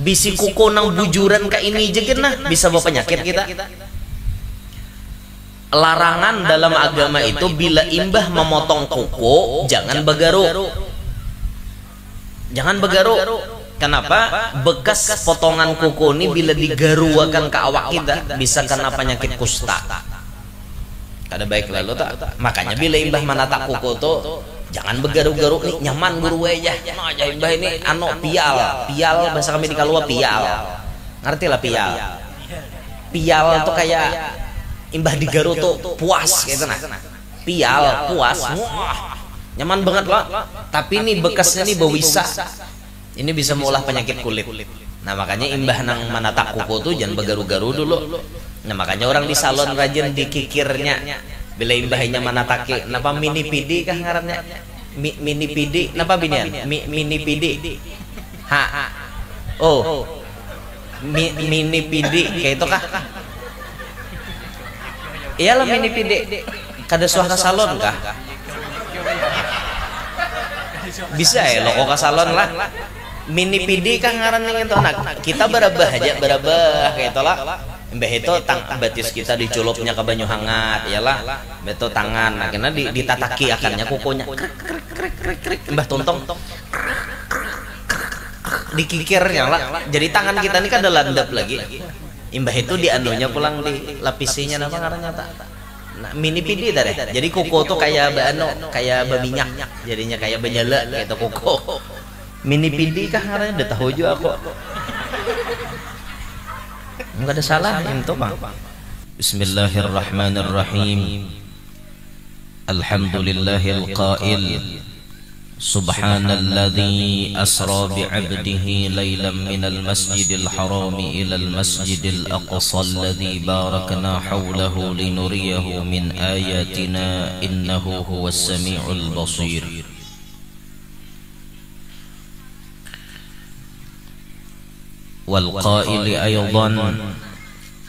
bisi kuku nang bujuran ka ini jegenah bisa bawa penyakit kita. Larangan dalam agama itu bila imbah memotong kuku jangan begaruk. Jangan begaruk. Kenapa? Bekas potongan kuku ini bila digaruakan ke awak kita bisa kena penyakit kusta. Kada baik lalu tak. Makanya bila imbah menata kuku tuh jangan begaruk-garuk nih, nyaman guru aja. Nah, imbah ini pial. Pial bahasa kami di Kalua pial. Ngerti lah pial. Pial tuh kayak imbah digaruk tuh puas gitu nah. Pial puas. Wah, nyaman banget lah. Tapi ini bekasnya nih bawisa. Ini bisa mengolah penyakit kulit. Nah makanya imbah nang menata kuku tuh jangan begaru-garu dulu. Nah makanya orang di salon rajin dikikirnya. Bila imbahnya menatake, napa mini pidi kah ngarannya? Mini pidi, napa binian? Mini pidi. Oh, mini pidi kayak itu kah? Iyalah mini pidi. Kada suara salon kah? Bisa ya loko ke salon lah. Mini pidi kah ngaran yang itu anak kita berabah aja berabah kayak itulah mbah itu batis kita diculupnya ke banyu hangat iyalah beto tangan nah karena ditataki akannya kukunya mbah tuntong dikikirnya lah jadi tangan kita ini kan ada landap lagi imbah itu dianunya pulang dilapisinya apa ngarannya tak nah, mini pidi tadi jadi kuku tuh kayak kayak berminyak jadinya kayak benyala gitu kuku. Mini pidi kah ngarannya udah tahu juga aku. Enggak ada salah itu bang. Bismillahirrahmanirrahim. Alhamdulillahil qail. Subhanalladzi asra bi'abdihi laylan minal masjidil harami ilal masjidil aqsa alladzi barakna hawlahu linuriyahu min ayatina innahu huwas sami'ul basir. والقائل أيضا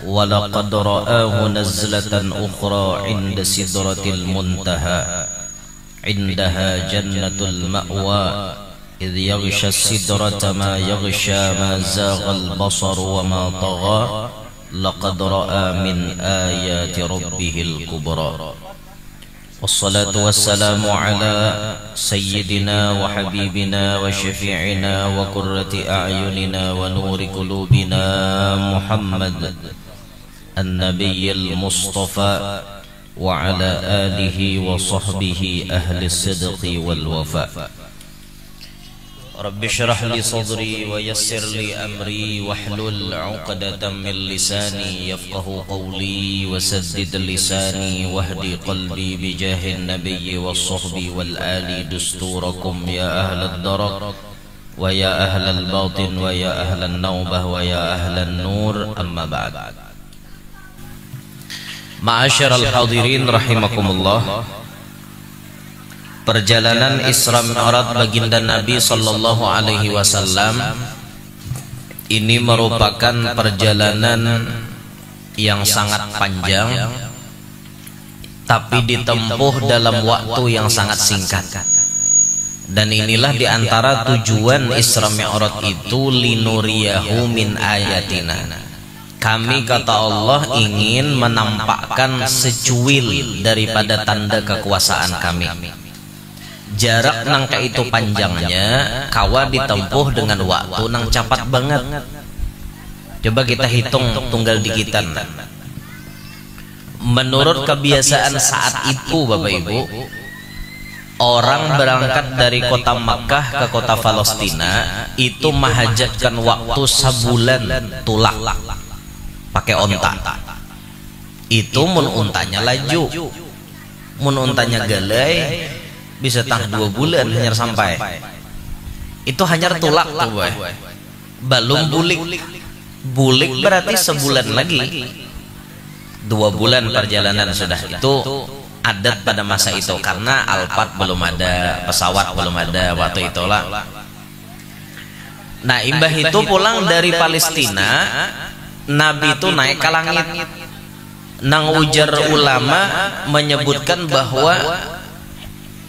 ولقد رآه نزلة أخرى عند سدرة المنتهى عندها جنة المأوى إذ يغشى السدرة ما يغشى ما زاغ البصر وما طغى لقد رأى من آيات ربه الكبرى والصلاة والسلام على سيدنا وحبيبنا وشفيعنا وقرة أعيننا ونور قلوبنا محمد النبي المصطفى وعلى آله وصحبه أهل الصدق والوفاء رب اشرح لي صدري ويسر لي أمري واحلل عقدة من لساني يفقه قولي وسدد لساني واهدي قلبي بجاه النبي والصحب والآل دستوركم يا أهل الدرك ويا أهل الباطن ويا أهل النوبة ويا أهل النور أما بعد معاشر الحاضرين رحمكم الله. Perjalanan Isra Mi'raj baginda Nabi sallallahu alaihi wasallam ini merupakan perjalanan yang sangat panjang tapi ditempuh dalam waktu yang sangat singkat. Dan inilah diantara tujuan Isra Mi'raj itu linuriyahu min ayatina. Kami kata Allah ingin menampakkan secuil daripada tanda kekuasaan kami. Jarak nangka itu panjangnya kawa ditempuh dengan waktu nang cepat banget. Coba kita hitung tunggal dikitan. Menurut kebiasaan saat itu Bapak Ibu, orang berangkat dari kota Makkah ke kota Palestina itu menghajatkan waktu sebulan tulak pakai onta. Itu mun untanya laju, mun untanya galai bisa tang 2 bulan hanya sampai. Itu hanya tulak tuh boy. Belum bulik. Bulik berarti sebulan lagi. 2 bulan perjalanan sudah. Itu adat pada masa itu karena Alphard belum ada, pesawat belum ada waktu itulah. Nah, imbah itu pulang dari Palestina, Nabi itu naik ke langit. Nang ujar ulama menyebutkan bahwa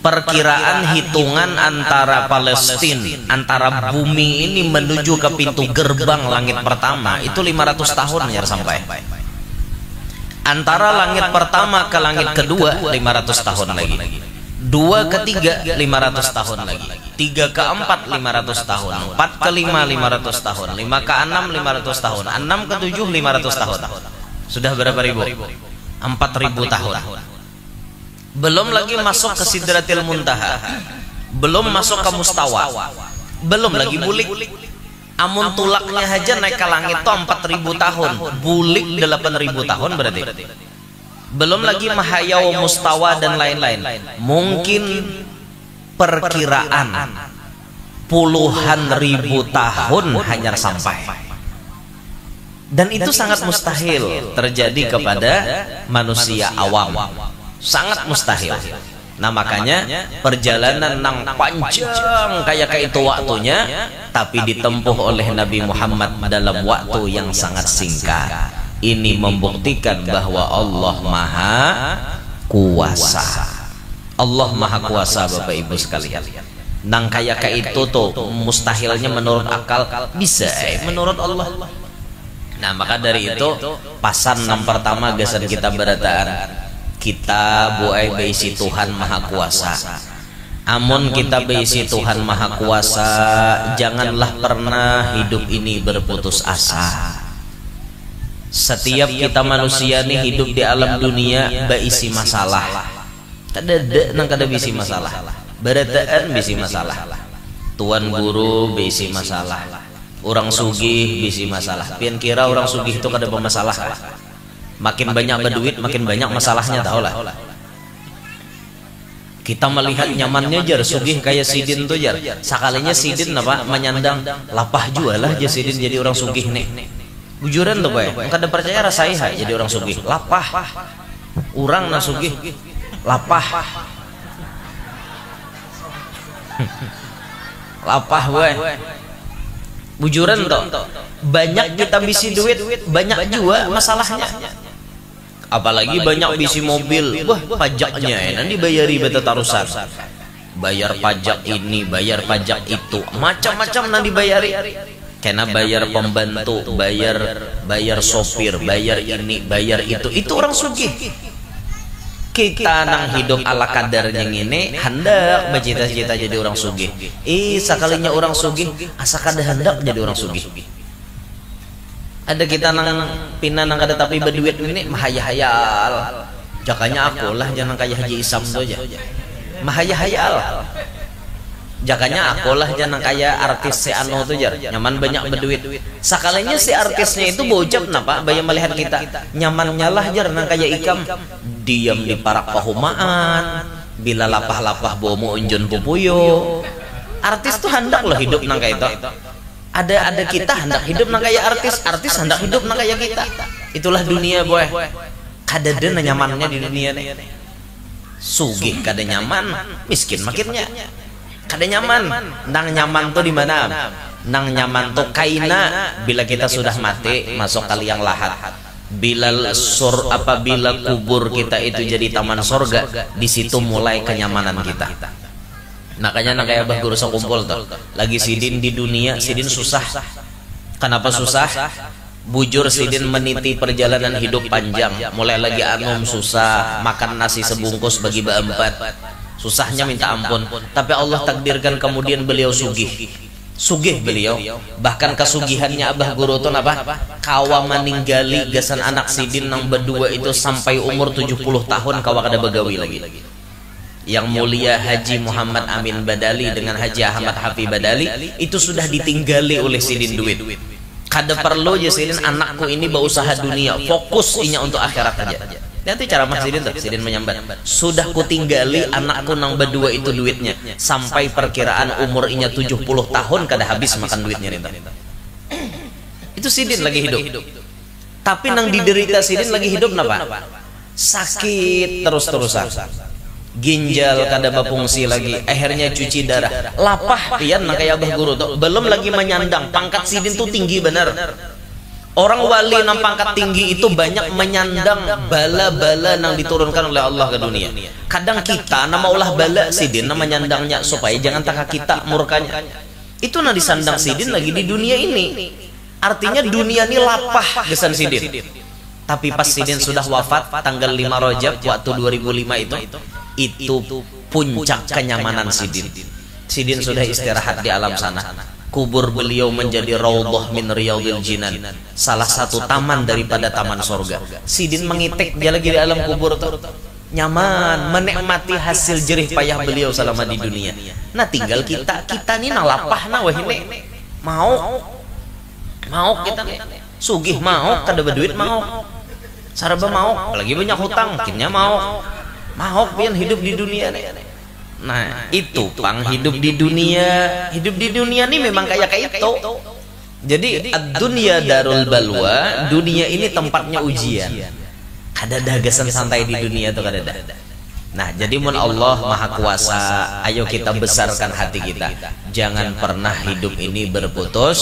perkiraan hitungan antara Palestina, antara bumi ini menuju ke pintu gerbang langit pertama itu 500 tahun ya sampai. Antara langit pertama ke langit kedua 500 tahun lagi. 2 ke 3 500 tahun lagi. 3 ke 4 500 tahun. 4 ke 5 500 tahun. 5 ke 6 500 tahun. 6 ke 7 500 tahun. Sudah berapa ribu? 4.000 tahun. Belum lagi masuk ke Sidratil Muntaha, belum masuk ke Mustawa, belum lagi bulik. Amun tulaknya aja naik ke langit itu 4.000 tahun, bulik 8.000 tahun berarti. Belum lagi Mahayau, Mustawa dan lain-lain. Mungkin perkiraan puluhan ribu tahun hanya sampai. Dan itu sangat mustahil terjadi kepada manusia awam. Sangat mustahil. Nah makanya perjalanan nang panjang kayak itu waktunya, tapi ditempuh oleh Nabi Muhammad dalam waktu yang sangat singkat. Ini membuktikan bahwa Allah Maha Kuasa. Allah Maha Kuasa, Bapak Ibu sekalian. Nang kayak itu tuh mustahilnya menurut akal, bisa menurut Allah. Nah maka dari itu pasan yang pertama gesan kita berataan, kita buai beisi Tuhan Maha Kuasa. Amun kita beisi Tuhan Maha Kuasa, janganlah pernah hidup ini berputus asa. Setiap kita manusia nih hidup di alam dunia beisi masalah. Kada bisi masalah. Berataan bisi masalah. Tuan guru bisi masalah. Orang sugih bisi masalah. Pian kira orang sugih itu kada bermasalah. Makin banyak berduit, makin banyak masalahnya, tahu lah. Kita melihat nyamannya jar, sugih kayak Sidin tuh jar. Sekalinya Sidin apa menyandang lapah jualah aja Sidin jadi orang sugih nih. Bujuran tuh pak, kada percaya rasai jadi orang sugih, lapah. Orang na sugih, lapah. Lapah gue. Bujuran tuh. Banyak kita bisi duit, banyak juga masalahnya. Apalagi banyak bisi mobil, wah pajaknya nanti bayari beta tarusan. Bayar pajak ini, bayar pajak itu, macam-macam nanti bayari. Karena bayar pembantu, bayar sopir, bayar ini, bayar itu orang sugih. Kita nang hidup ala kadarnya ini hendak bercita-cita jadi orang sugih. Sekalinya orang sugih, asa kada hendak jadi orang sugih. Ada kita nang pina nang kada tapi berduit ini mahayal. Jakanya aku lah jangan kayak Haji Isam tuh aja. Mahayal. Jakanya aku lah jangan kayak artis si Ano tuh jar. Nyaman banyak berduit. Sekalinya si artisnya itu bocap napa bayang melihat kita. Nyamannya lah jar nang kayak Ikam. Diam di parak pahumaan. Bila lapah-lapah bomo unjun pupuyo. Artis tuh hendak loh hidup nang kayak itu. Ada kita hendak hidup nang kayak artis hendak hidup nang kayak kita. Itulah dunia boy. Kada ada nyamannya di dunia nih. Sugih kada nyaman, miskin makinnya. Kada nyaman. Nang nyaman tuh di mana? Nang nyaman tuh kaina bila kita sudah mati masuk ke liang lahat. Apabila kubur kita itu jadi taman sorga, di situ mulai kenyamanan kita. Makanya nang kayak Abah Guru sekumpul tuh. Lagi Sidin di dunia, Sidin susah. Kenapa susah? Bujur Sidin meniti perjalanan hidup panjang. Mulai lagi anum susah, makan nasi sebungkus bagi berempat. Susahnya minta ampun. Tapi Allah takdirkan kemudian beliau sugih. Sugih beliau. Bahkan kesugihannya Abah Guru tuh apa? Kawa meninggali gasan anak Sidin nang berdua itu sampai umur 70 tahun kawa kada begawi lagi. Yang mulia Haji Muhammad Amin Badali dengan Haji Ahmad Hafi Badali itu sudah ditinggali oleh Sidin duit. Kada perlu aja Sidin anakku ini berusaha dunia, fokus inya untuk akhirat aja. Nanti cara Mas Sidin tuh, Sidin menyambat. Sudah kutinggali anakku nang berdua itu duitnya sampai perkiraan umur inya 70 tahun kada habis makan duitnya rinta. Itu Sidin lagi hidup. Tapi nang diderita Sidin lagi hidup napa? Sakit terus-terusan. Ginjal kada berfungsi lagi, akhirnya cuci darah, lapah pian nang kayak Abah Guru tuh. Belum lagi menyandang pangkat Sidin tuh tinggi bener. Orang wali nang pangkat tinggi itu banyak menyandang bala-bala yang diturunkan oleh Allah ke dunia. Kadang kita nama ulah bala sidin nama nyandangnya supaya jangan taka kita murkanya. Itu nang disandang sidin lagi di dunia ini. Artinya dunia ini lapah gesan sidin. Tapi pas sidin sudah wafat tanggal 5 Rajab waktu 2005 itu puncak kenyamanan sidin. Sidin sudah istirahat di alam sana. Kubur beliau menjadi raudhah min riyadil jinan, salah satu taman daripada taman sorga. Sidin mengitik dia lagi di alam kubur tuh, nyaman, menikmati hasil jerih payah beliau selama di dunia. Nah tinggal kita nih nalapah nah wah ini mau kita nih sugih mau, kada berduit mau, saraba mau, apalagi banyak hutang, mungkinnya mau pian hidup di dunia nih. Nah itu pang hidup di dunia ini memang kayak itu. Jadi dunia darul balwa, dunia ini tempatnya ujian. Kada dagasan santai di dunia tuh kada ada. Nah jadi mun Allah maha kuasa, ayo kita besarkan hati kita, jangan pernah hidup ini berputus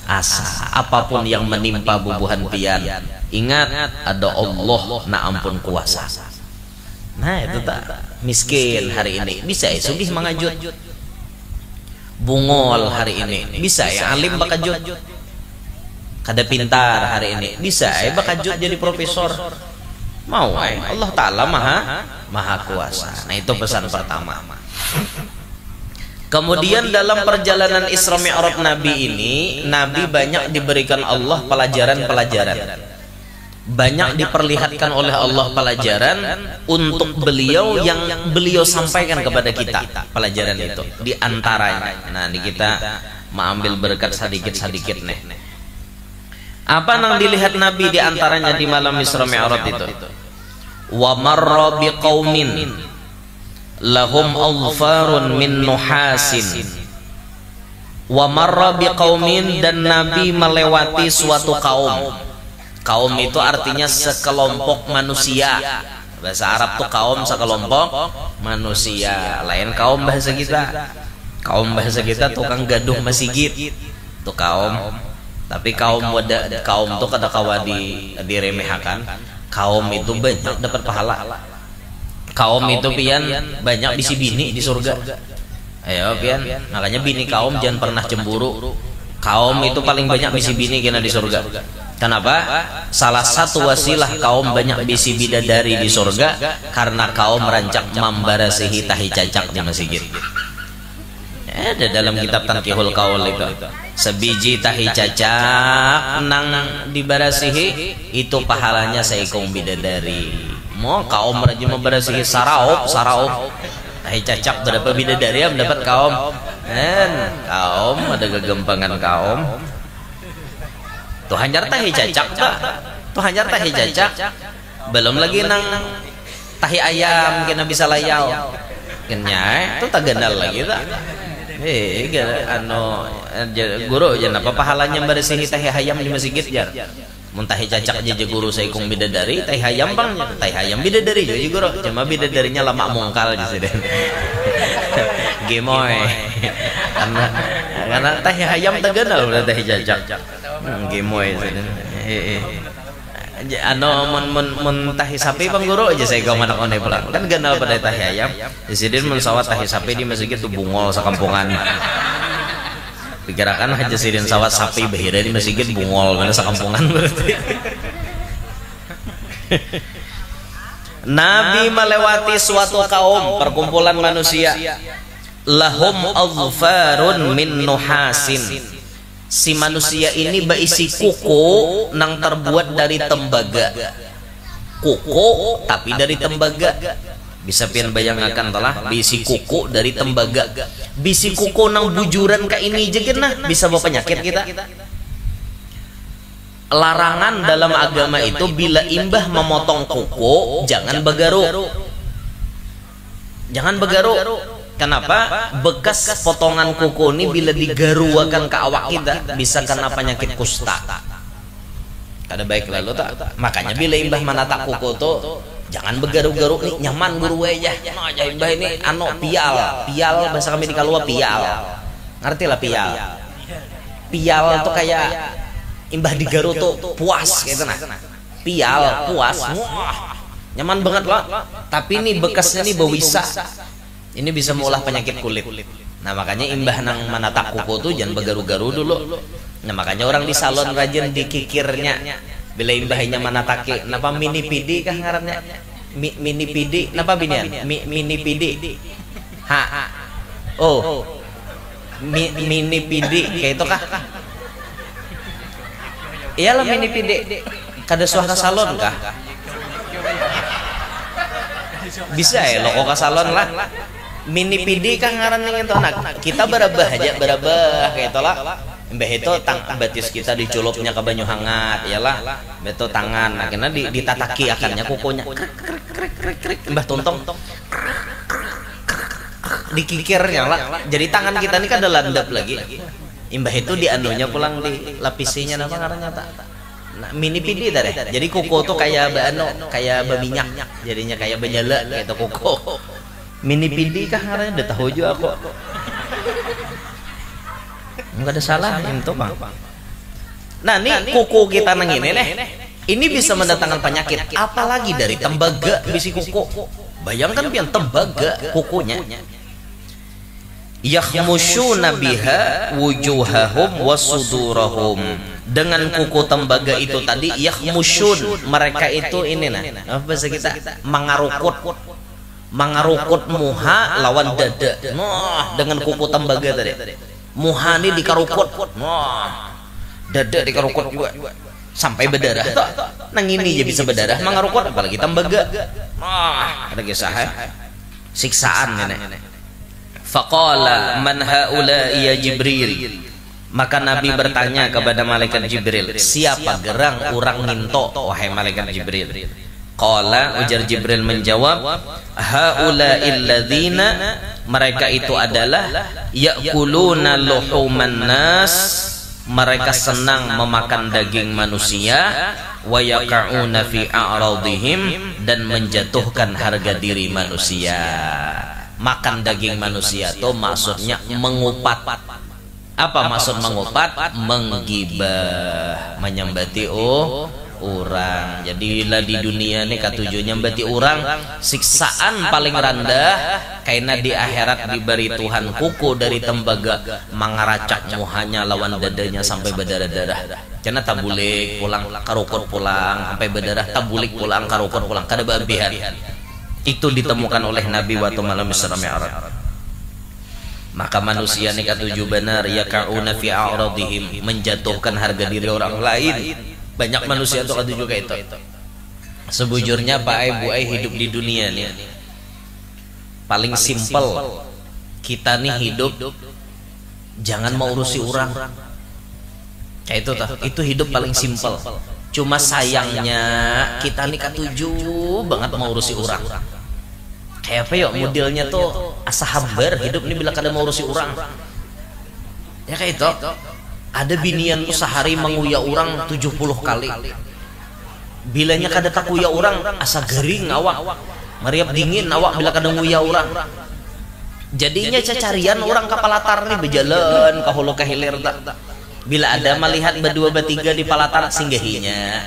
asa. Apapun yang menimpa bubuhan pian, ingat ada Allah na ampun kuasa. Nah itu tak miskin hari ini bisa ya sugih mangajut, bungol hari ini bisa ya alim bakajut, kada pintar hari ini bisa ya bakajut jadi profesor. Mau Allah Ta'ala maha kuasa. Nah itu pesan pertama. Kemudian dalam perjalanan Isra Mi'raj Nabi ini, Nabi banyak diberikan Allah pelajaran-pelajaran, banyak diperlihatkan oleh Allah pelajaran untuk beliau yang beliau sampaikan kepada kita. Pelajaran itu di antaranya, nah di kita mengambil berkat sedikit-sedikit nih. Apa yang dilihat Nabi di antaranya di malam Isra Mi'raj itu? Wa marra biqaumin lahum alfarun min nuhasin. Wa marra biqaumin, dan Nabi melewati suatu kaum. Kaum itu artinya sekelompok manusia. Bahasa Arab tuh kaum sekelompok manusia. Lain kaum bahasa kita. Kaum bahasa kita tukang gaduh masjid. Tuh kaum. Tapi kaum tuh kada kawa diremehkan. Kaum itu banyak dapat pahala. Kaum itu pian banyak bisi bini di surga. Ayo pian, makanya bini kaum jangan pernah cemburu. Kaum itu paling banyak bisi bini kena di surga. Kenapa? Salah satu wasilah kaum banyak bisi bidadari di surga karena kaum merancak membarasihi tahi cacak di masjid. Ada dalam kitab Tankihul Qaul itu, sebiji tahi cacak nang dibarasihi itu pahalanya seekong bidadari. Mau kaum rajin membarasihi saraup tahi cacak berapa bidadari yang mendapat kaum. Kaum ada kegempangan kaum. Tuh hanyar tahi cacak tak? Tuh hanyar tahi cacak. Belum lagi nang tahi ayam kena bisa layau. Kenya itu tak ganal lagi tak? Guru jangan apa pahalanya bersihi tahi ayam di masjid jar. Mun tahi cacak aja guru saya kung bidadari, tahi ayam bang, tahi ayam bidadari jadi guru. Cuma bidadarinya lama mungkal di sini. Gemoy. Karena tahi ayam tak ganal udah tahi cacak. Gemoy mun tahi sapi bang guru aja saya kau mana kone pulang kan ganal pada tahi ayam di sini mensawat tahi sapi di masjid itu bungol sekampungan. Pikirakan aja sidin sawat sapi bahira di masjid bungol mana sekampungan berarti. Nabi melewati suatu kaum perkumpulan manusia, lahum azfarun min nuhasin. Si manusia ini berisi kuku nang terbuat dari tembaga. Kuku tapi dari tembaga. Bisa pian bayangkan telah bisi kuku dari tembaga. Bisi kuku nang bujuran ka ini jegenah bisa bawa penyakit kita. Larangan dalam agama itu bila imbah memotong kuku jangan begaru. Jangan begaru. Kenapa? Bekas potongan kuku ini bila digaruakan ke awak kita bisa kena penyakit kusta. Kada baik lalu tak. Makanya bila imbah menata kuku tuh jangan begaru-garu nih, nyaman guru aja. Nah, imbah ini pial bahasa kami di Kalua pial. Ngerti lah pial. Pial tuh kayak imbah di Garut tuh puas gitu nah. Pial, puas. Wah, nyaman banget loh. Tapi ini bekasnya nih bawisa. Ini bisa mengolah penyakit kulit. Nah, makanya imbah nang manatak kuku tuh jangan begaru-garu dulu. Nah, makanya orang di salon rajin dikikirnya. Bila imbahnya manatake, napa mini pidi kah ngarannya? Mini pidi, napa binian? Mini pidi. Ha. Oh. Mini pidi kayak itu kah? Iyalah mini pidi. Kada suah ke salon kah? Bisa ya lo ke salon lah. Mini pidi kah ngaran yang itu anak. Kita berabah aja berabah kayak itu lah. Mbah itu batis kita diculupnya ke banyu hangat, iyalah. Beto tangan, akhirnya ditataki akarnya kukunya. Mbah tuntong. Dikikirnya lah. Jadi tangan kita ini kan ada landap lagi. Imbah itu dianunya pulang dilapisinya apa ngarannya tak. Nah, mini pidi tadi. Jadi kuku tuh kayak kayak berminyak. Jadinya kayak benyala gitu kuku. Mini pidi kah ngarannya? Udah tahu juga aku. Enggak ada salah itu, Bang. Nah, nih kuku kita nang ini nih. Ini bisa mendatangkan penyakit. Apalagi dari tembaga bisi kuku. Bayangkan pian tembaga kukunya. Yakhmushuna biha wujuhahum wasudurahum. Dengan kuku tembaga itu tadi yakhmushun, mereka itu ini nah apa bahasa kita mangarukut muha lawan dada. Nah, dengan kuku tembaga tadi muha ini dikarukut, nah dada dikarukut juga sampai berdarah. Nang ini ya bisa berdarah mangarukut, apalagi tembaga. Nah, ada kisah siksaan ini. Faqala man haula ya Jibril. Maka Nabi bertanya kepada malaikat Jibril, siapa gerang orang nginto wahai malaikat Jibril? Qala, ujar Jibril menjawab, haula illadzina, mereka itu adalah ya'kuluna luhuman nas, mereka senang memakan daging manusia, wa yaqa'una fi a'radihim, dan menjatuhkan harga diri manusia. Makan daging manusia itu maksudnya mengupat. Apa maksud mengupat? Menggibah, menyembati orang. Jadi bila di dunia ini katujuh nyembati orang, siksaan paling rendah karena di akhirat diberi Tuhan kuku dari tembaga mangaracak muhanya lawan dadanya sampai berdarah-darah. Karena tabulik pulang karukut pulang sampai berdarah, tabulik pulang karukut pulang kada babihan. Itu ditemukan oleh Nabi waktu malam Isra Mi'raj. Maka manusia ini katujuh benar yaqa'una fi a'radihim, menjatuhkan harga diri orang lain. Banyak manusia itu katujuh kayak itu. Sebujurnya Pak Ai Bu Ai hidup di dunia nih paling simpel. Kita nih hidup jangan mau urusi orang. Kayak itu toh. Itu hidup paling simpel. Cuma sayangnya kita nih katujuh banget mau urusi orang. Kayak apa ya modelnya tuh asa hambar hidup ini bila kada mau urusi orang. Ya kayak itu. Ada binian tuh sehari menguya orang 70 kali. Bilanya kada takuya orang asa gering awak. Mariap dingin awak bila kada nguya orang. Jadinya cacarian orang kapalatar nih berjalan ke hulu ke hilir tak. Bila ada melihat berdua bertiga di palatar singgahinya.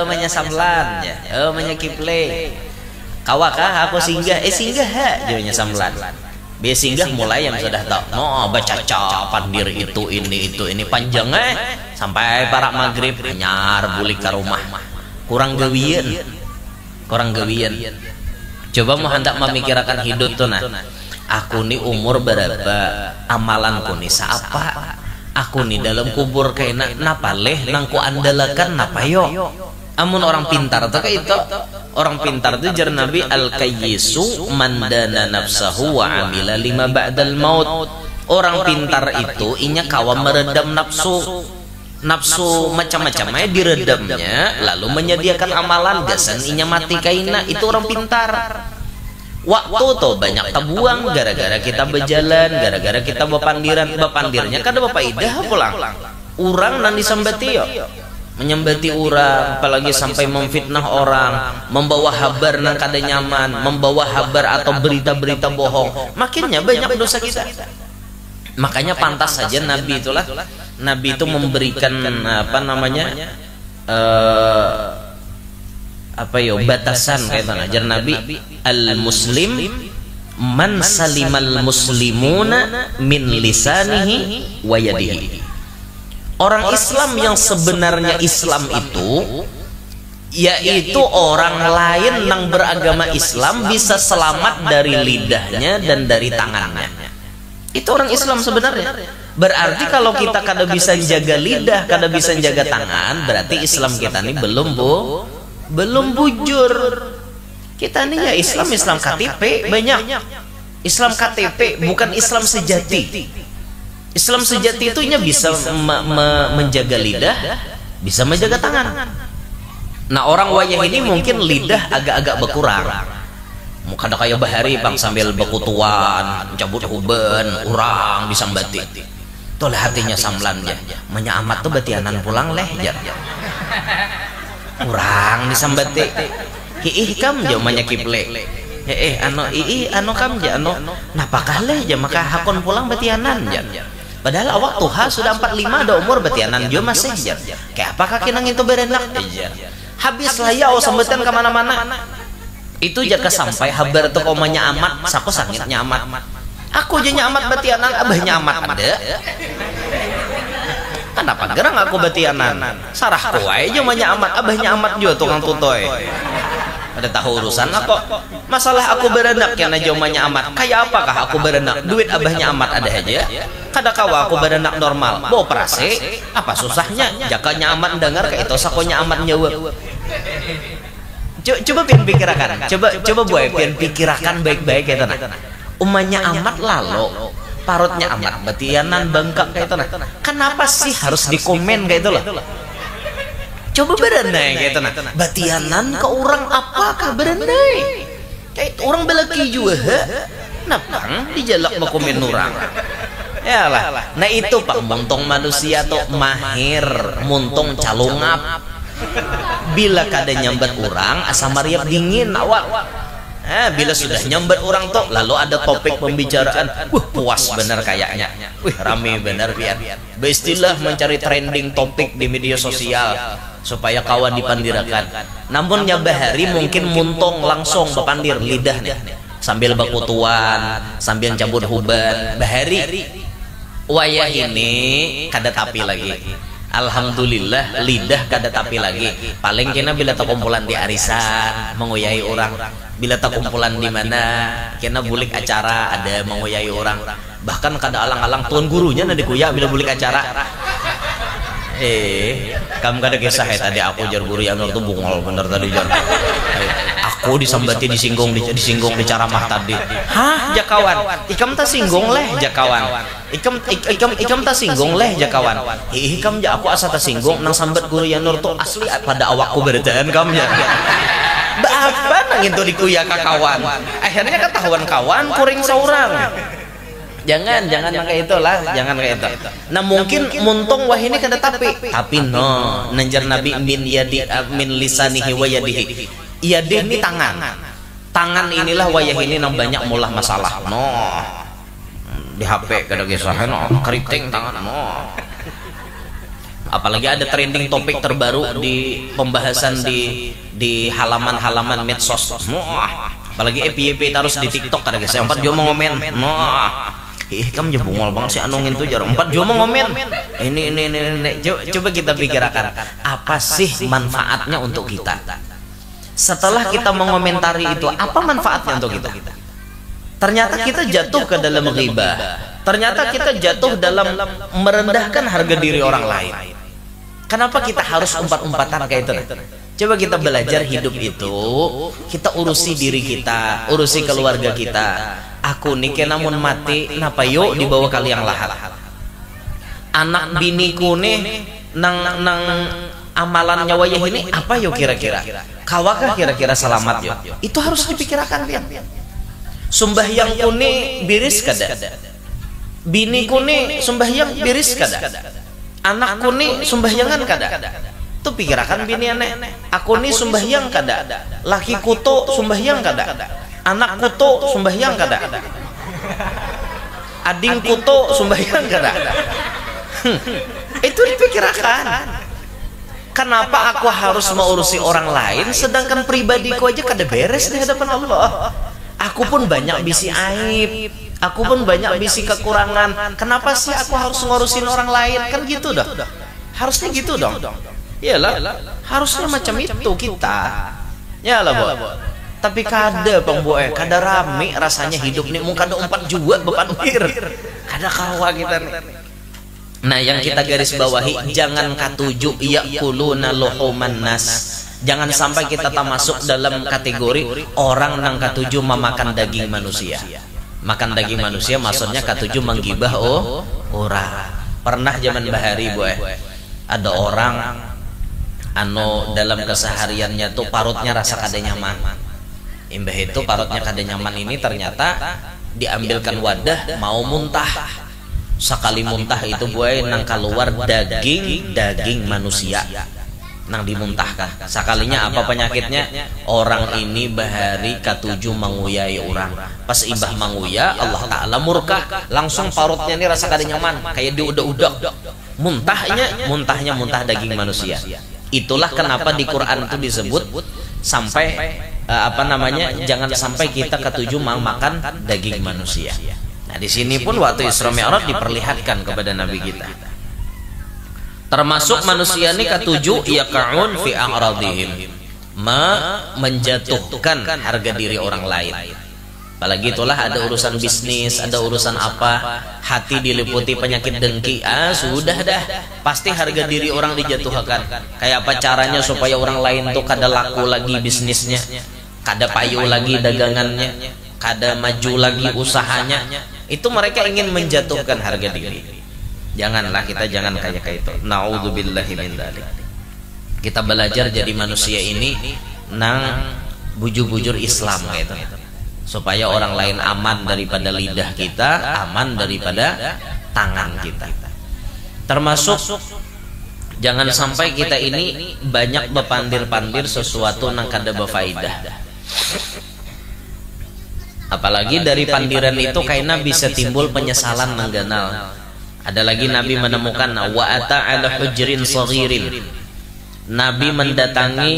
Menyasamlan ya. Menyakiple. Kawakah aku singgah? Singgah ha. Jadinya samlan. Biar singgah mulai yang sudah tahu. No, baca pandir itu ini panjang sampai para maghrib nyar bulik ke rumah. Kurang gawian. Coba mau hendak memikirkan hidup tuh nah. Aku nih umur berapa? Amalanku nih siapa? Aku nih dalam kubur kayak napa leh nangku andalakan napa yo? Amun orang pintar tuh kayak itu. Orang pintar itu jar Nabi al-kayyisu mandana nafsahu wa amila lima ba'dal maut. Orang pintar itu inya kawa meredam nafsu macam-macamnya diredamnya lalu menyediakan amalan gasan inya mati kaina. Itu orang pintar. Waktu tuh banyak terbuang gara-gara kita berjalan, gara-gara kita bapandirnya kada bapaidah pulang. Urang nan disembati yo. Menyembati orang, apalagi sampai memfitnah orang, membawa kabar nang kada nyaman, membawa kabar atau berita-berita bohong, makinnya banyak dosa kita. Makanya pantas saja Nabi itu memberikan apa namanya batasan kayak ajar Nabi, al muslim man salimal muslimuna min lisanihi wa yadihi. Orang Islam yang sebenarnya Islam itu yaitu orang lain yang beragama Islam bisa selamat dari lidahnya dan dari tangannya. Itu orang Islam sebenarnya. Berarti kalau kita kada bisa jaga lidah, kada bisa jaga tangan, berarti Islam kita ini belum bujur. Kita ini ya Islam KTP banyak. Islam KTP bukan Islam sejati. Islam sejati itu bisa menjaga lidah, bisa menjaga tangan. Nah orang wayah ini mungkin lidah agak-agak berkurang. Muka ada kayak bahari bang sambil bekutuan, cabut huban, urang disambati. Tuh lah hatinya samlan ya. Manya amat tuh batianan pulang leh jar. Urang disambati. Hiih kam jauh manya kiple. Ano kam ja napakah leh ja maka hakon pulang batianan jar. Padahal awak tuha sudah 45 ada umur batianan jo masih jar. Kayak apakah kinang itu berenak jar. Habis lah ya sambetan kemana-mana. Itu jaga sampai habar tuh komanya amat, saku sangitnya amat. Aku jenya amat batianan, abahnya amat ada. Kenapa gerang aku batianan? Sarah kuai jomanya amat, abahnya amat juga tukang tutoy. Ada tahu urusan aku. Masalah aku berenak karena jomanya amat. Kayak apakah aku berenak? Duit abahnya amat ada aja. Kadakawa aku berenak normal. Bawa operasi, apa susahnya? Jakanya amat dengar kayak itu sakonya amat nyawa. Coba pian pikirakan, coba buat pian pikirakan baik-baik kayak itu. Umanya amat lalu, parutnya amat, batianan bengkak kayak itu. Kenapa sih harus dikomen kayak itu loh? Coba berenai kayak itu. Batianan ke orang apakah berenai? Kayak orang belaki juga, napang dijalak bakomen orang. Ya lah, nah itu pak muntong manusia tuh mahir, muntong calungap. Bila kada nyambat orang asa mariap dingin awak. Bila sudah nyambat orang tuh lalu ada topik pembicaraan, puas bener kayaknya. Rame bener pian. Beistilah mencari trending topik di media sosial supaya kawan dipandirakan. Namun nyabahari mungkin muntong langsung bepandir lidah nih sambil bakutuan, sambil cabut huban. Bahari wayah ini kada tapi lagi. Alhamdulillah lidah kada tapi lagi. Paling kena bila tak kumpulan di arisan menguyai orang, bila tak kumpulan di mana kena bulik acara ada menguyai orang, bahkan kada alang-alang tuan gurunya nanti kuya bila bulik acara. Kamu kada kisah ya tadi aku jar guru yang itu bungol bener tadi jar. Aku disambati disinggung di ceramah tadi. Hah jakawan, ikam tak singgung leh jakawan. Ikam tak singgung leh jakawan. Ikam ja aku asa tak singgung nang sambat guru yang nur tuh asli pada awakku beritaan kamu ya. Apa nang itu dikuya kawan. Akhirnya ketahuan kawan kuring seorang. Jangan kayak itulah, jangan kayak itu. Nah mungkin muntung wah ini kada tapi no nanjar Nabi min lisanihi wa yadihi. Yadih ini tangan inilah wayah ini nang banyak mulah masalah no di HP kada kisah no keriting tangan no. Apalagi ada trending topik terbaru di pembahasan di halaman-halaman medsos no. Apalagi FYP terus di TikTok kada kisah 4 jo mau ngomen no. Kamu aja bungol banget sih anongin tuh jarang 4 jomo ngomen ini coba kita pikirkan apa sih manfaatnya untuk kita setelah kita mengomentari itu, apa manfaatnya untuk kita? Ternyata kita jatuh ke dalam ghibah, ternyata kita jatuh dalam merendahkan harga diri orang lain. Kenapa kita harus umpat-umpatan kayak itu? Coba kita belajar hidup itu, kita urusi diri kita, urusi keluarga kita. Aku nih namun mati, napa yuk dibawa kali yang lahat. Anak biniku nih nang amalan nyawayah ini apa yuk kira-kira? Kawakah kira-kira selamat yuk? Itu harus dipikirkan pian. Sumbahyang kuni biris kada? Bini kuni sumbahyang biris kada? Anak kuni sumbahyangan kada? Tuh pikirkan bini aneh. Aku nih sumbahyang kada? Laki kuto sumbahyang kada? Anak kuto sumbahyang kada? adingku tuh sumbayang kada. Itu dipikirkan. Kenapa aku harus mengurusi orang lain sedangkan pribadiku aja kada beres di hadapan Allah? Aku pun banyak bisi aib, aku pun banyak bisi kekurangan. Kenapa sih aku harus ngurusin orang lain? Kan gitu dah. Harusnya gitu dong. Iyalah, harusnya macam itu kita. Yalah, Bu. Tapi kada Bang Boe, kada rame rasanya hidup nih, mung kada umpat juga bepandir. Kada kawa kita nih. Nah, yang kita garis bawahi, jangan katuju yaquluna luhuman nas. Jangan sampai kita termasuk dalam kategori orang nang katuju memakan daging manusia. Makan daging manusia maksudnya katuju menggibah orang. Pernah zaman bahari, Bu, ada orang dalam kesehariannya tuh parutnya rasa kada nyaman. Imbah itu parutnya kada nyaman ini ternyata diambilkan wadah mau muntah. Sekali muntah itu buai nang keluar daging manusia nang dimuntahkan. Sekalinya apa penyakitnya? Orang ini bahari katuju menguyai orang. Pas imbah menguya, Allah Ta'ala murka. Langsung parutnya ini rasa kada nyaman, kayak diudak-udak. Muntahnya muntah daging manusia. Itulah kenapa di Quran itu disebut sampai jangan sampai kita ketujuh makan daging manusia. Nah, di sini pun waktu Isra Mi'raj diperlihatkan kepada Nabi kita. Termasuk manusia ini ketujuh yaqa'un fi a'radihim, menjatuhkan harga diri orang lain. Apalagi itulah ada urusan bisnis, ada urusan apa, hati diliputi penyakit dengki, sudah dah, pasti harga diri orang dijatuhkan. Kayak apa caranya supaya orang lain tuh kada laku lagi bisnisnya, kada payu lagi dagangannya, kada maju lagi usahanya. Itu mereka ingin menjatuhkan harga diri. Janganlah kita jangan kayak itu. Naudzubillahi min dzalik. Kita belajar jadi manusia ini nang bujur-bujur Islam gitu. Supaya orang lain aman daripada lidah kita, aman daripada tangan kita. Termasuk jangan sampai kita ini banyak bepandir-pandir sesuatu nang kada berfaedah. Apalagi dari pandiran itu kayaknya bisa timbul penyesalan mengganal. Ada lagi Nabi menemukan wa ata ala hujrin saghirin. Nabi mendatangi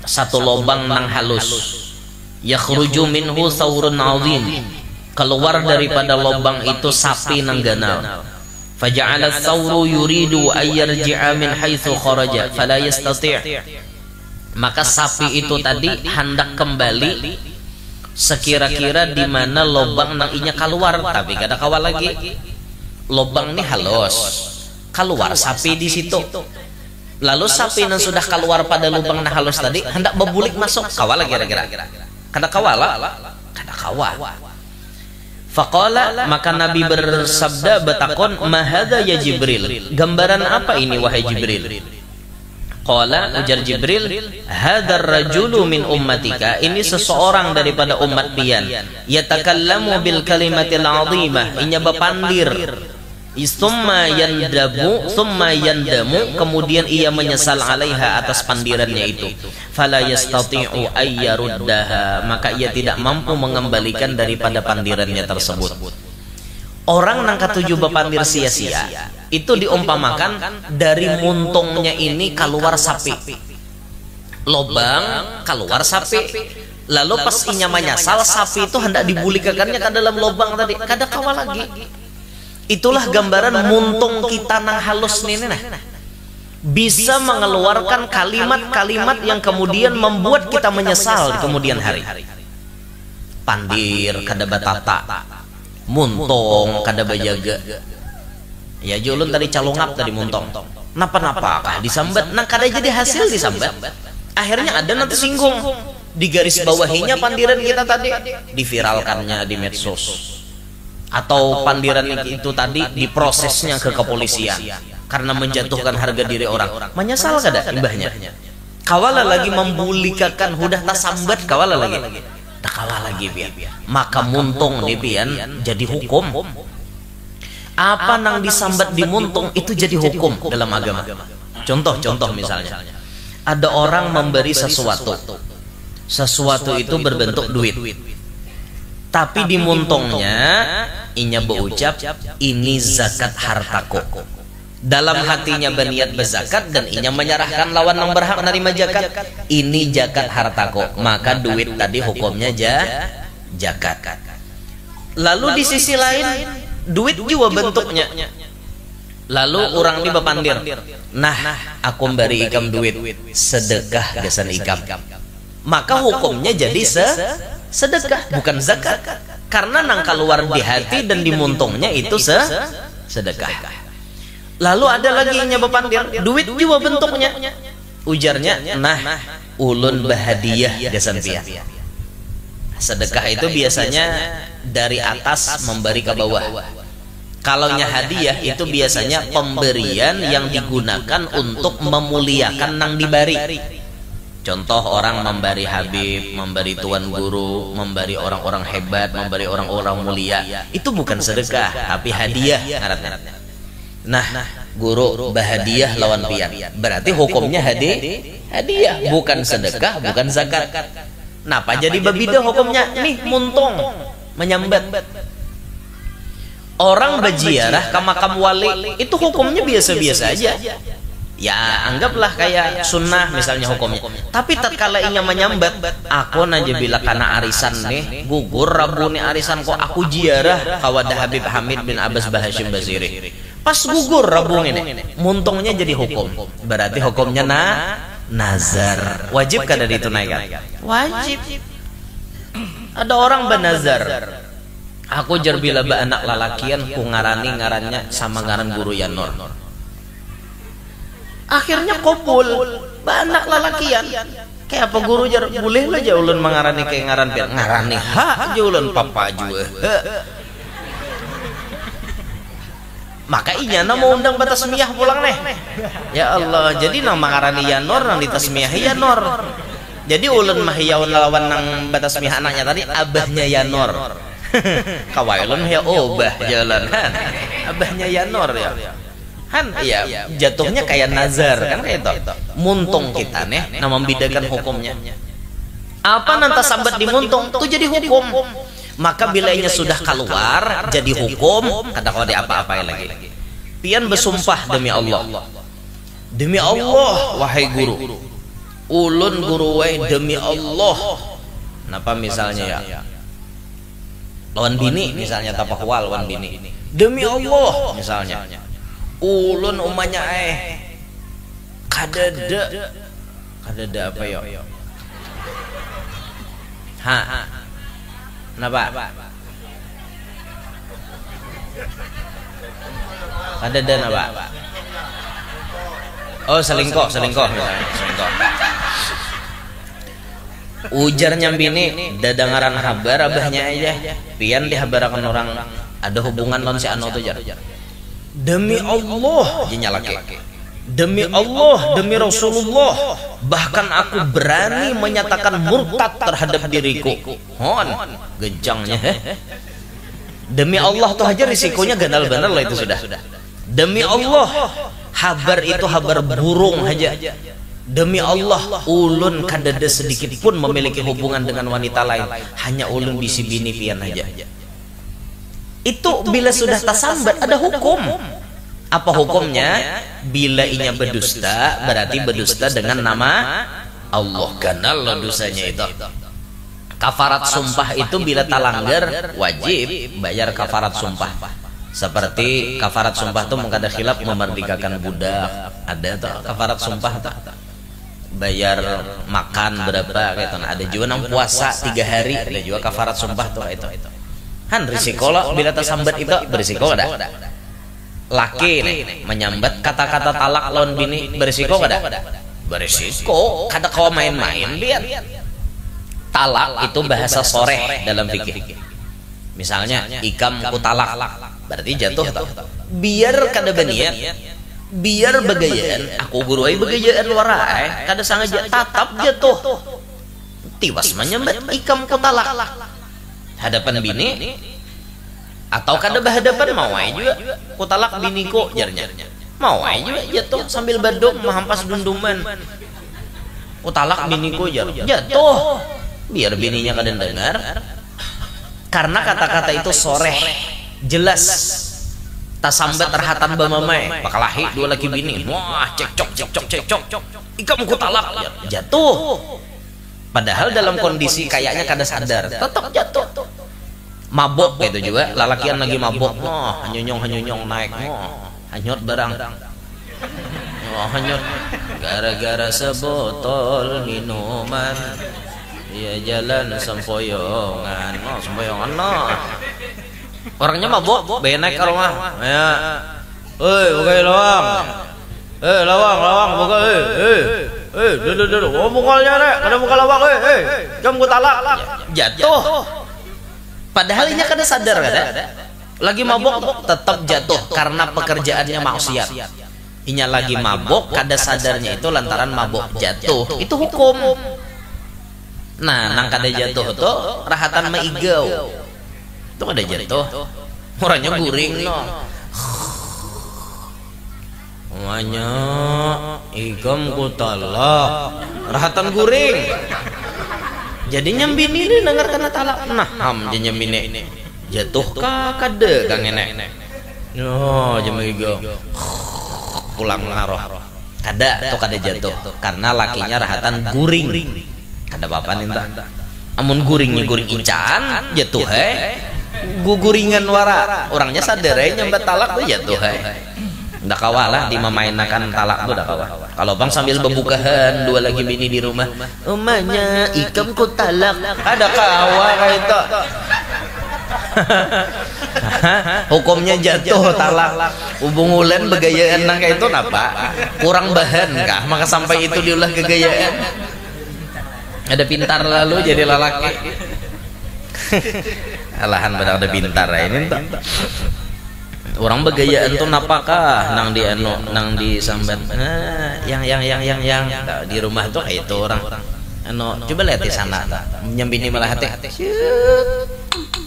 satu lubang nang halus. Yakhruju minhu thawrun 'azim. Keluar daripada lubang itu sapi nang ganal. Faja'ala thawru yuridu ay yarji'a min haitsu kharaja fala yastati'. Maka sapi itu tadi hendak kembali sekira-kira di mana lubang nang inya keluar, tapi kada kawal lagi. Lubang ini halus, keluar sapi di situ. Lalu sapi yang sudah keluar pada lubang nang halus tadi hendak berbulik masuk, kawal kira-kira. Kada kawal, kada kawal. Faqala, maka Nabi bersabda betakon, mahada ya Jibril, gambaran apa ini wahai Jibril? Qala, ujar Jibril, hadzal rajulu min ummatika, ini seseorang daripada umat pian, yatakallamu bil kalimatil 'azimah, inya bepandir, summa yandamu, kemudian ia menyesal alaiha atas pandirannya itu, fala yastati'u ayyaruddaha, maka ia tidak mampu mengembalikan daripada pandirannya tersebut. Orang nang ketujuh bepandir sia-sia itu diumpamakan dari muntungnya ini keluar sapi, lobang keluar sapi, lalu pas inya menyesal sapi itu hendak dibulikakannya ke dalam lobang tadi, kada kawal lagi. Itulah gambaran muntung kita nang halus ini nah, bisa mengeluarkan kalimat-kalimat yang kemudian membuat kita menyesal di kemudian hari. Pandir kada batata, muntung kada bajaga. Ya julun tadi calungap tadi muntung. Napa-napa kah disambat, nang kada jadi hasil disambat. Akhirnya ada nanti singgung. Di garis bawahinya pandiran kita tadi diviralkannya di medsos. Atau pandiran itu tadi diprosesnya ke kepolisian karena menjatuhkan harga diri orang. Menyesal kada imbahnya. Kawala lagi membulikakan hudah tasambat kawala lagi. Tak kawala lagi pian. Maka muntung di pian jadi hukum. Apa nang disambat di muntung itu jadi hukum dalam agama. Contoh misalnya, ada orang memberi sesuatu itu berbentuk duit, tapi di muntungnya inya berucap ini zakat hartaku. Dalam hatinya berniat berzakat dan inya menyerahkan lawan yang berhak menerima zakat, ini zakat hartaku, maka duit tadi hukumnya zakat. Lalu di sisi lain duit juga bentuknya. Lalu orang ini bepandir, nah aku beri ikam duit sedekah gesan ikam, maka hukumnya jadi sedekah bukan zakat, karena nang keluar di hati dan dimuntungnya itu sedekah. Lalu ada lagi yang bepandir, duit juga bentuknya, ujarnya, nah ulun bahadiah gesan pian. Sedekah itu biasanya dari atas memberi ke bawah. Kalaunya hadiah itu biasanya pemberian yang digunakan untuk memuliakan nang diberi. Contoh orang memberi habib, memberi tuan guru, memberi orang-orang hebat, memberi orang-orang mulia. Itu bukan sedekah, tapi hadiah ngaranna. Nah, guru bahadiah lawan pian. Berarti hukumnya hadiah, bukan sedekah, bukan zakat. Napa jadi berbeda hukumnya? Nih muntung, menyambat. Orang berziarah ke makam wali itu hukumnya biasa-biasa aja. Ya anggaplah kayak sunnah misalnya hukumnya. Tapi tatkala inya menyambat, aku naja bila kana arisan nih, gugur rabu nih arisan kok aku ziarah kawadah Habib Hamid bin Abbas Bahashim Basiri. Pas gugur rabu ini, muntungnya jadi hukum. Berarti hukumnya nazar. Wajib kada ditunaikan? Wajib. Ada orang bernazar, aku jarbila ba anak lalakian ku ngarannya sama ngaran guru Yanor. Akhirnya kopul ba anak lalakian. Kayak apa guru jar boleh lah ja ulun mengarani kayak ngaran pian. Ngarani ha ja ulun papa juga. Maka inya mau undang batas tasmiyah pulang nih. Ya Allah, jadi nang mengarani Yanor nang ditasmiyahi Yanor. Jadi ulun mahiyaun lawan nang batas tasmiyah anaknya tadi abahnya Yanor. Kawailun ya obah jalan han abahnya Yanor ya han ya jatuhnya kayak nazar kan kayak itu muntung kita nih nama membedakan hukumnya apa nanti sambat dimuntung itu jadi hukum, maka bilainya sudah keluar jadi hukum kada kau ada apa-apa lagi. Pian bersumpah demi Allah wahai guru ulun guru wae demi Allah napa misalnya ya lawan bini misalnya tapahwal lawan bini demi Allah misalnya ulun umanya kadada apa ya kenapa kadada napa oh selingkuh misalnya selingkuh ujar nyambini dadangaran habar abahnya aja pian dihabarakan orang ada hubungan non si anu tuh jar demi Allah dinyalake demi Allah demi Rasulullah bahkan aku berani menyatakan murtad terhadap diriku hon gejangnya demi Allah tuh aja risikonya ganal bener lah itu sudah demi Allah habar itu habar burung aja. Demi Allah ulun kadada sedikit pun memiliki hubungan dengan wanita lain, hanya ulun bisi bini pian aja. Itu bila sudah tasambat ada hukum. Apa hukumnya? Bila inya berdusta berarti berdusta dengan nama Allah, ganal lo dosanya itu. Kafarat sumpah itu bila talanggar wajib bayar kafarat sumpah. Seperti kafarat sumpah itu mengkada khilaf memerdekakan budak, ada tuh kafarat sumpah tuh. Bayar makan berapa gitu. Nah, ada juga nang puasa 3 hari, ada juga kafarat sumpah tuh itu. Han risiko lo bila tersambat itu berisiko ada. Laki nih menyambat kata-kata talak lawan bini berisiko ada. Berisiko, kada kau main-main biar. Talak itu bahasa soreh dalam fikih. Misalnya ikam ku talak, berarti jatuh tuh. Biar kada beniat, biar begayaan aku guru ai begayaan warai kada sangaja tatap jatuh tiwas menyambat ikam ku talak hadapan bini atau kada berhadapan mau ai juga ku talak biniku jarnya mau ai juga jatuh sambil baduk mahampas dunduman ku talak biniku jatuh biar bininya kada dengar karena kata-kata itu soreh jelas tasambat rahatan bamamai pakalahi dua laki bini, wah cekcok ikam ku talak, jatuh. Padahal dalam kondisi kayaknya kada sadar, tetap jatuh. Mabok gitu juga, lalakian lagi mabok, wah hanyonyong naik, wah hanyut barang, wah hanyut gara-gara sebotol minuman, ya jalan sempoyongan, oh sempoyongan noh. Orangnya mabok, benek ke rumah, ya, buka lawang, buka, duduk, oh bukalnya nek, kada buka lawang, jam ku talak, jatuh. Padahal ini kada sadar kada, lagi mabok tetap jatuh karena pekerjaannya maksiat. Inya lagi mabok, kada sadarnya itu lantaran mabok jatuh, itu hukum. Nah, nang kada jatuh tuh rahatan maigau. Itu ada jatuh, orangnya guring no. Namanya ikam ku talak, rahatan guring. Jadi nyambini ini dengar kena talak. Nah, jadi nyambini jatuh kada kang enek. No, jam igam pulang ngaroh. Kada tuh kada jatuh karena lakinya rahatan guring. Kada apa-apa ninta. Amun guringnya guring incan jatuh guguringan wara orangnya sadar nyambat talak tuh jatuh ndak kawalah dimamainakan talak tuh ndak kawah. Kalau bang sambil bebukahan dua lagi bini di rumah, umanya ikam ku talak, ada kawah kayak itu. Hukumnya jatuh talak. Hubung ulen begayaan nang kayak itu napa kurang bahan kah maka sampai itu diulah kegayaan. Ada pintar lalu jadi lalaki. Alahan pada ada pintar ini tuh. Orang begayaan tuh napakah nang di nang di sambat. Yang di rumah tuh kayak itu orang. Coba lihat di sana. Nyambini malah hati.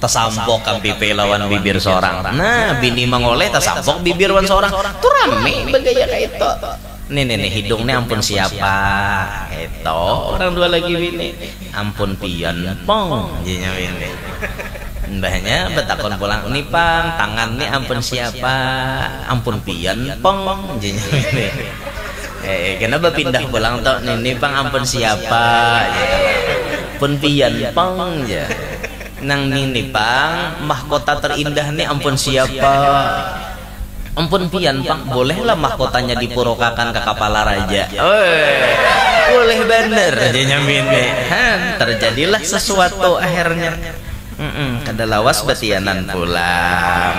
Tasampok kan pipi lawan bibir seorang. Nah, bini mengoleh tasampok bibir wan seorang. Tuh rame begaya kayak itu. Nih hidungnya ampun siapa itu orang dua lagi bini ampun pian pong jinya ini mbahnya betakon pulang nih pang tangan nih ampun siapa ampun pian pong jinya ini kenapa pindah pulang toh nih pang ampun siapa ampun pian pong ya nang nih pang mahkota terindah nih ampun siapa. Ampun pian pang, bolehlah mahkotanya dipurokakan ke kepala raja. Boleh bener aja nyamin terjadilah sesuatu akhirnya. Kada lawas batianan pulang.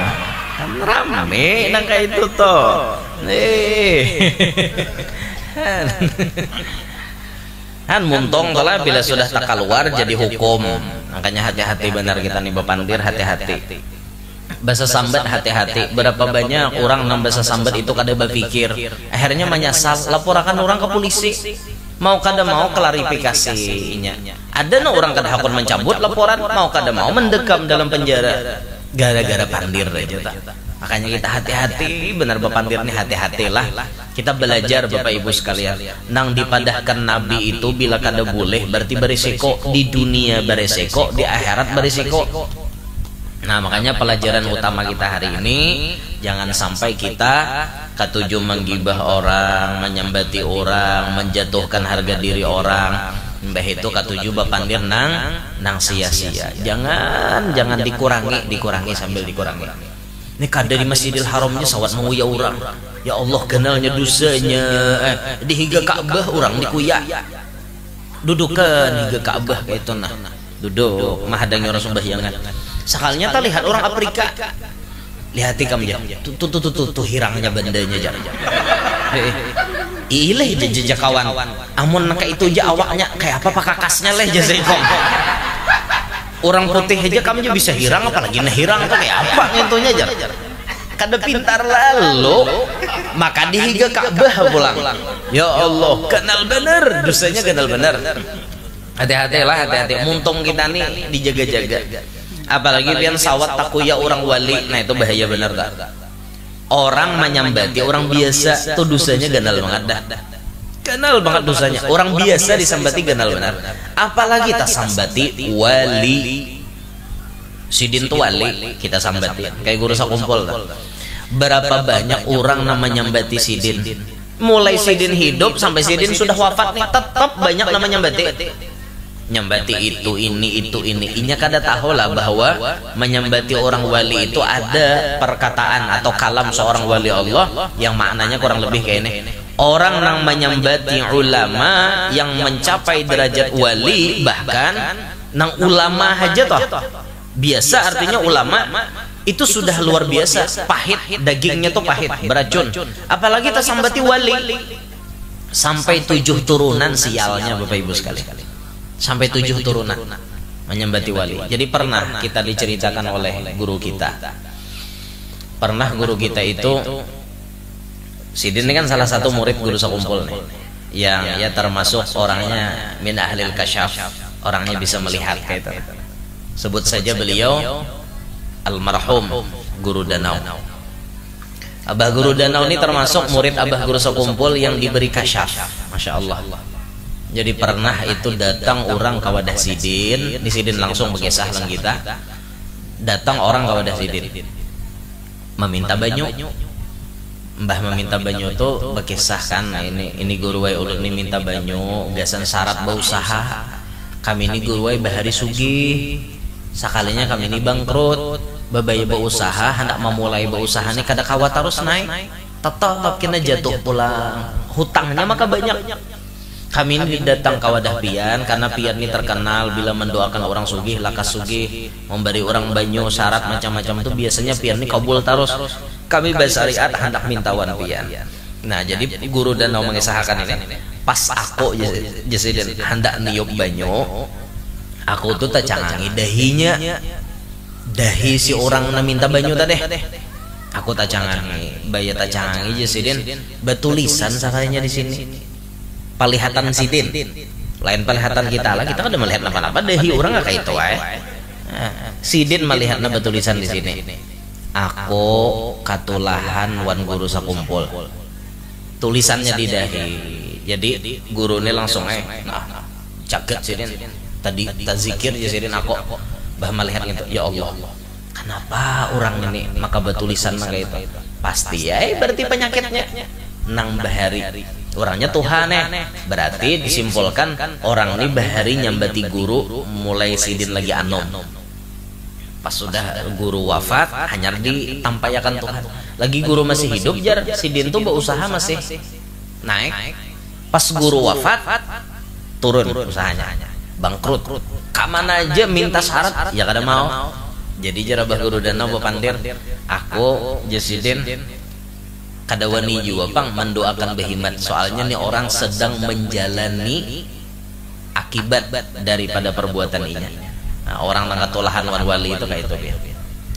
Rame nang kayak itu toh. Muntong tolah bila sudah tak keluar jadi hukum. Makanya hati-hati benar kita nih Bapandir, hati-hati. Bahasa sambat hati-hati. Berapa banyak orang nang bahasa sambat itu kada berpikir, akhirnya menyesal, laporkan orang ke polisi. Mau kada mau klarifikasinya. Ada no orang kada hakun mencabut laporan, mau kada mau mendekam dalam penjara gara-gara pandir aja tak. Makanya kita hati-hati, benar Bapandir nih hati-hatilah. Kita belajar Bapak Ibu sekalian. Nang dipadahkan Nabi itu bila kada boleh berarti berisiko di dunia, berisiko di akhirat, berisiko. Nah, makanya pelajaran utama kita hari ini, jangan sampai kita ketujuh menggibah orang, menyambati orang, menjatuhkan harga diri orang. Mbah itu ketujuh Bapandir nang sia-sia. Jangan dikurangi sambil dikurangi. Ini kada di Masjidil Haramnya sawat menguya orang. Ya Allah kenalnya dosanya. Di higa Ka'bah orang dikuya. Dudukan higa Ka'bah kayak itu nah. Duduk mahadang orang sembahyangan. Sakalnya tak lihat orang Afrika, lihati kamu ya, tuh hirangnya bandanya jar. Ileh jejak kawan, amun naka itu aja awaknya kayak apa pakakasnya leh jazaikong. Orang putih aja kamu bisa hirang, apalagi hirang tuh kayak apa nyentuhnya jar. Kada pintar lalu, maka dihiga Ka'bah pulang. Ya Allah, kenal bener, dosanya kenal bener. Hati-hatilah, hati-hati. Muntung kita nih dijaga-jaga. Apalagi pian sawat takuya orang wali, nah itu bahaya benar tak? Orang menyambati orang biasa tuh dosanya ganal banget dah. Ganal banget dosanya. Orang biasa disambati ganal benar. Apalagi tak sambati wali. Sidin tuh wali, kita sambatin kayak guru sakumpul. Berapa banyak orang namanya nyambati Sidin, mulai Sidin hidup sampai Sidin sudah wafat nih, tetap banyak namanya nyambati itu ini. Inya kada tahu lah bahwa menyambati orang wali itu ada perkataan atau kalam seorang wali Allah yang maknanya kurang lebih kayak ini. Orang yang menyambati ulama yang mencapai derajat wali, bahkan nang ulama aja toh biasa, artinya ulama itu sudah luar biasa pahit, dagingnya tuh pahit, beracun, apalagi kita sambati wali sampai 7 turunan sialnya Bapak Ibu sekalian, sampai 7 turunan menyambati wali. Jadi pernah kita diceritakan oleh guru kita, pernah guru kita itu, Sidin ini kan salah satu murid guru sakumpul nih, yang ya termasuk orangnya min ahlil kasyaf, orangnya bisa melihat kayak itu. Sebut saja beliau almarhum Guru Danau. Abah Guru Danau ini termasuk murid Abah Guru Sakumpul yang diberi kasyaf, Masya Allah. Jadi pernah itu datang orang ke wadah Sidin, di Sidin langsung bekisah lang kita. Datang orang ke wadah Sidin meminta banyu. Mbah meminta banyu tuh bekisahkan, nah ini guru wai ulun ini minta banyu, gasan syarat berusaha. Kami ini guru wai bahari sugih, sakalinya kami ini bangkrut, babaya berusaha, hendak memulai berusaha ini kada kawat terus naik, tetap kena jatuh pulang, hutangnya maka banyak. Kami ini datang ke wadah pian karena pian ini terkenal bila mendoakan orang sugih, lakas sugih, memberi orang banyu, syarat macam-macam itu biasanya pian ini kabul terus. Kami bersariat hendak mintawan pian. Nah jadi guru Danau mengisahkan ini, pas aku jadi hendak niup banyu, aku tuh tacangangi dahinya, dahi si orang na minta banyu tadi, aku tacangangi, baya tacangangi Sidin, betulisan sakalinya di sini. Palihatan Sidin, lain palihatan kita lah, kita kan udah melihat apa-apa, dahi orang nggak kayak itu, Sidin melihatnya betulisan di sini. Aku katulahan wan guru sakumpul, tulisannya di dahi. Jadi guru ini langsung nah caget Sidin. Tadi tazikir ya Sidin aku bah melihat itu, ya Allah, kenapa orang ini maka betulisan kayak itu? Pasti ya berarti penyakitnya nang bahari. Orangnya Tuhan berarti disimpulkan orang ini bahari nyambati guru mulai Sidin lagi anom. Pas sudah guru wafat hanya ditampayakan Tuhan. Lagi guru masih hidup jar Sidin tuh berusaha masih naik. Pas guru wafat turun usahanya, bangkrut. Kamana aja minta syarat ya kada mau. Jadi jar Abah Guru Danau bepandir, aku Sidin kada wani juga pang mendoakan behimat, soalnya nih orang sedang menjalani akibat daripada perbuatan ini. Nah, orang nangkatulahan wan wali itu kayak itu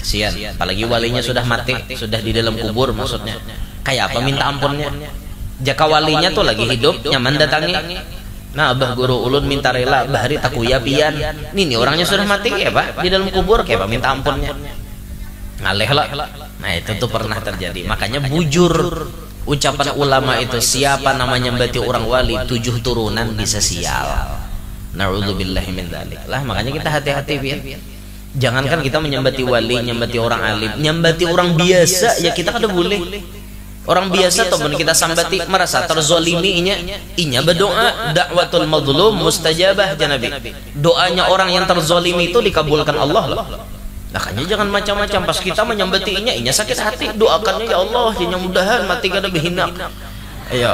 sian, apalagi walinya sudah mati, sudah di dalam kubur, maksudnya kayak apa minta ampunnya. Jaka walinya tuh lagi hidup nyaman datangi, nah Abah Guru ulun minta rela bahari takuya pian, nih orangnya sudah mati ya pak di dalam kubur, kayak apa minta ampunnya, ngaleh lah. Nah itu tuh pernah terjadi. Makanya bujur ucapan ulama itu, siapa namanya nyambati orang wali 7 turunan bisa sial. Na'udzubillahi min dzalik. Lah makanya kita hati-hati pian. Jangankan kita menyambati wali, nyambati orang alim, nyambati orang biasa ya kita kada boleh. Orang biasa tuh kita sambati merasa terzolimi inya berdoa, dakwatul mazlum mustajabah janabi. Doanya orang yang terzolimi itu dikabulkan Allah loh. Makanya jangan macam-macam, pas kita menyambati inya sakit hati, doakannya ya Allah ya mudahan mati kada berhina. Ayo.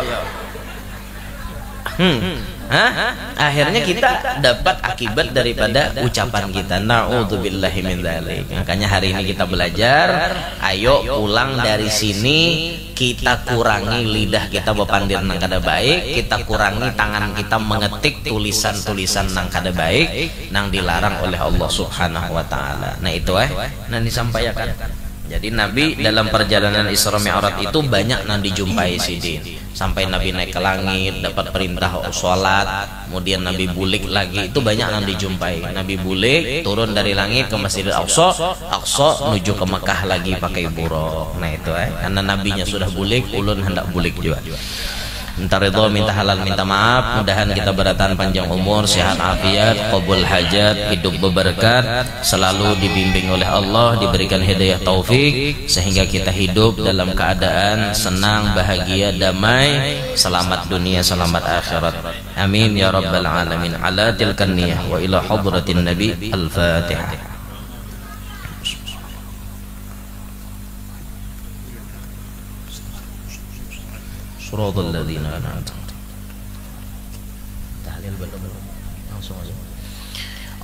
Akhirnya kita dapat akibat daripada ucapan kita. Na'udzubillahi min dzalik. Makanya hari ini kita belajar, ayo pulang dari sini kita kurangi lidah kita bepandir nang kada baik, kita kurangi tangan kita mengetik tulisan-tulisan nang kada baik, nang dilarang oleh Allah Subhanahu wa taala. Nah itu nah disampaikan. Jadi Nabi dalam perjalanan Isra Mi'raj itu banyak nang dijumpai Sidin. Sampai Nabi naik ke langit dapat perintah sholat, kemudian Nabi bulik lagi, itu banyak nang dijumpai. Nabi bulik turun dari langit ke Masjidil Aqsa, menuju ke Mekah lagi pakai buruk. Nah itu karena nabinya sudah bulik, ulun hendak bulik juga. minta ridho, minta halal, minta maaf. Mudahan kita beratan panjang umur, sehat afiat, qabul hajat, hidup berberkat, selalu dibimbing oleh Allah, diberikan hidayah taufik, sehingga kita hidup dalam keadaan senang, bahagia, damai, selamat dunia, selamat akhirat. Amin ya rabbal alamin. Ala tilkan niyah wa ila hadratin nabi. Al-Fatihah. Suratul ladzina an'amta tahlil langsung aja.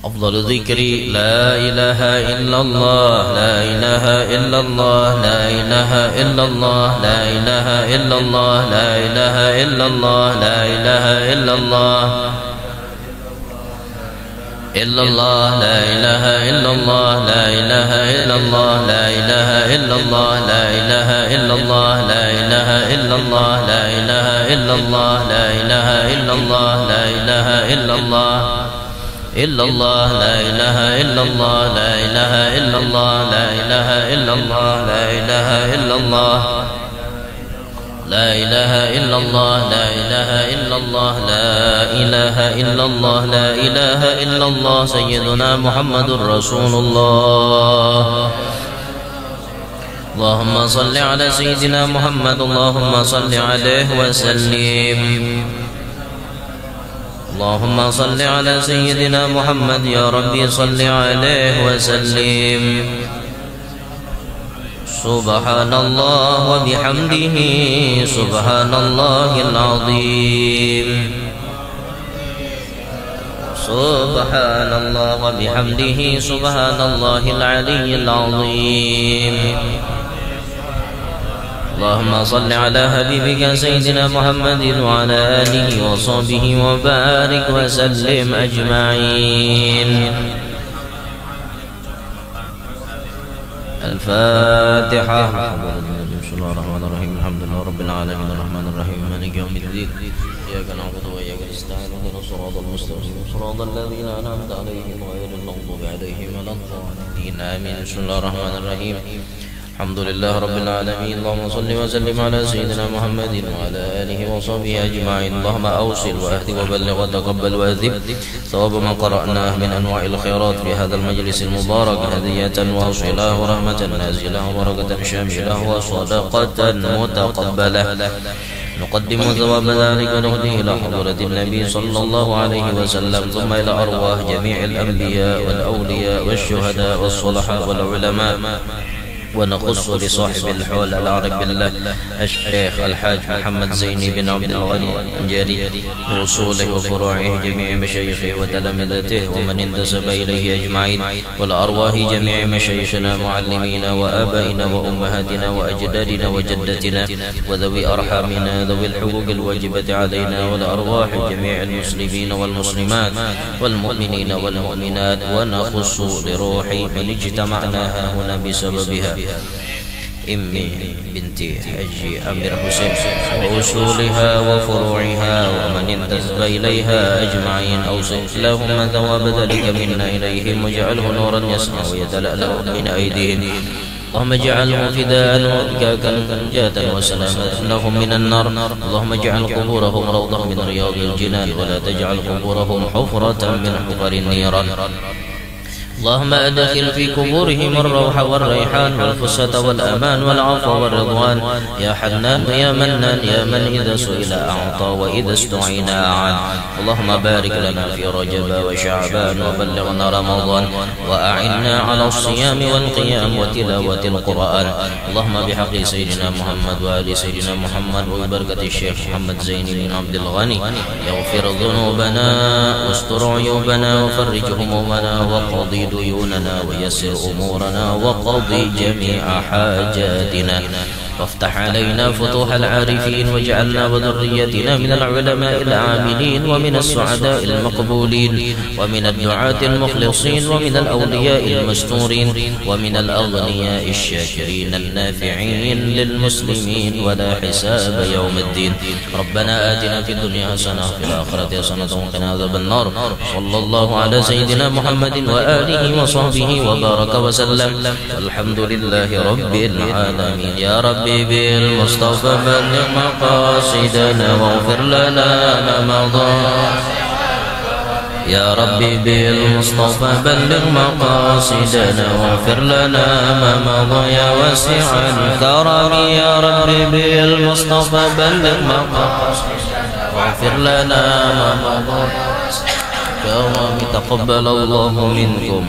Afdhalu dzikri la ilaha illallah, la ilaha illallah, la ilaha illallah, la ilaha illallah, la ilaha illallah, la ilaha illallah illallah, la ilaha illallah, la ilaha illallah, la ilaha illallah, la ilaha illallah, la ilaha illallah, la ilaha illallah, la ilaha illallah, la ilaha illallah illallah, la ilaha illallah, la ilaha illallah, la ilaha illallah, la ilaha illallah, la ilaha illallah, la ilaha illallah, la ilaha illallah, la ilaha illallah. Sayyiduna Muhammadur Rasulullah. Allahumma salli ala Sayyidina Muhammad, Allahumma salli alaihi wa sallim. Allahumma salli ala Sayyidina Muhammad, ya Rabbi salli alaihi wa sallim. Subhanallah wa bihamdihi, subhanallahil azim. Subhanallah wa bihamdihi, subhanallahil aliyyil azim. Allahumma salli ala habibika Sayyidina Muhammadin wa ala alihi wa sahbihi wa barik wa sallim ajma'in. الفاتحة. بسم الله الرحمن الرحيم. الحمد لله رب العالمين الرحمن الرحيم مالك يوم الدين. إياك نعبد وإياك نستعين اهدنا الصراط المستقيم صراط الذين أنعمت عليهم غير المغضوب عليهم ولا الضالين آمين. بسم الله الرحمن الرحيم. الحمد لله رب العالمين. اللهم صل وسلم على سيدنا محمد وعلى آله وصحبه أجمعين. اللهم أوصل وأهد وبلغ وتقبل وأذب ثواب ما قرأناه من أنواع الخيرات في هذا المجلس المبارك هدية واصلة ورحمة نازلة وبركة شاملة وصدقة متقبلة. نقدم ثواب ذلك ونهديه إلى حضرة النبي صلى الله عليه وسلم، ثم إلى أرواح جميع الأنبياء والأولياء والشهداء والصلحاء والعلماء. ونخص لصاحب الحول العارف بالله الشيخ الحاج محمد زيني بن عبد الغني الجاري وصوله وفروعه جميع مشايخه وتلامذته ومن انتسب إليه أجمعين، ولأرواح جميع مشايخنا معلمينا وآبائنا وأمهاتنا وأجدادنا وجدتنا وذوي أرحامنا ذوي الحقوق الواجبة علينا، ولأرواح جميع المسلمين والمسلمات والمؤمنين والمؤمنات. ونخص لروح من اجتمعنا هنا بسببها أمي بنتي حجي أمير حسين وأصولها وفروعها ومن انتسب إليها أجمعين. أوصف لهم ثواب ذلك منا إليهم، واجعله نورا يسمع ويتلألأ من أيديهم. اللهم اجعله فداء وإكاكا نجاة وسلامة لهم من النار. اللهم اجعل قبورهم روضة من رياض الجنان، ولا تجعل قبورهم حفرة من حفر النيران. اللهم أدخل في قبورهم الروح والريحان والفسحة والأمان والعفو والرضوان. يا حنان يا منان يا من إذا سئل أعطى وإذا استعين أعان. اللهم بارك لنا في رجب وشعبان وبلغنا رمضان، وأعنا على الصيام والقيام وتلاوة القرآن. اللهم بحق سيدنا محمد وآل سيدنا محمد وبركة الشيخ محمد زين بن عبد الغني يغفر ذنوبنا واستر عيوبنا وفرج همومنا وقضي ديوننا ويسر أمورنا وقضي جميع حاجاتنا، وافتح علينا فتوح العارفين، واجعلنا وذريتنا من العلماء العاملين ومن السعداء المقبولين ومن الدعاة المخلصين ومن الأولياء المستورين ومن الأغنياء الشاكرين النافعين للمسلمين ولا حساب يوم الدين. ربنا آتنا في الدنيا حسنة وفي الآخرة حسنة وقنا عذاب النار. صلى الله على سيدنا محمد وآله وصحبه وبارك وسلم، والحمد لله رب العالمين. يا رب ربي بالمصطفى بلغ مقاصدنا واغفر لنا ما مضى يا ربي بالمصطفى بلغ مقاصدنا واغفر لنا ما مضى يا واسع الكرم يا ربي بالمصطفى بلغ مقاصدنا واغفر لنا ما مضى يا رب تقبل الله منكم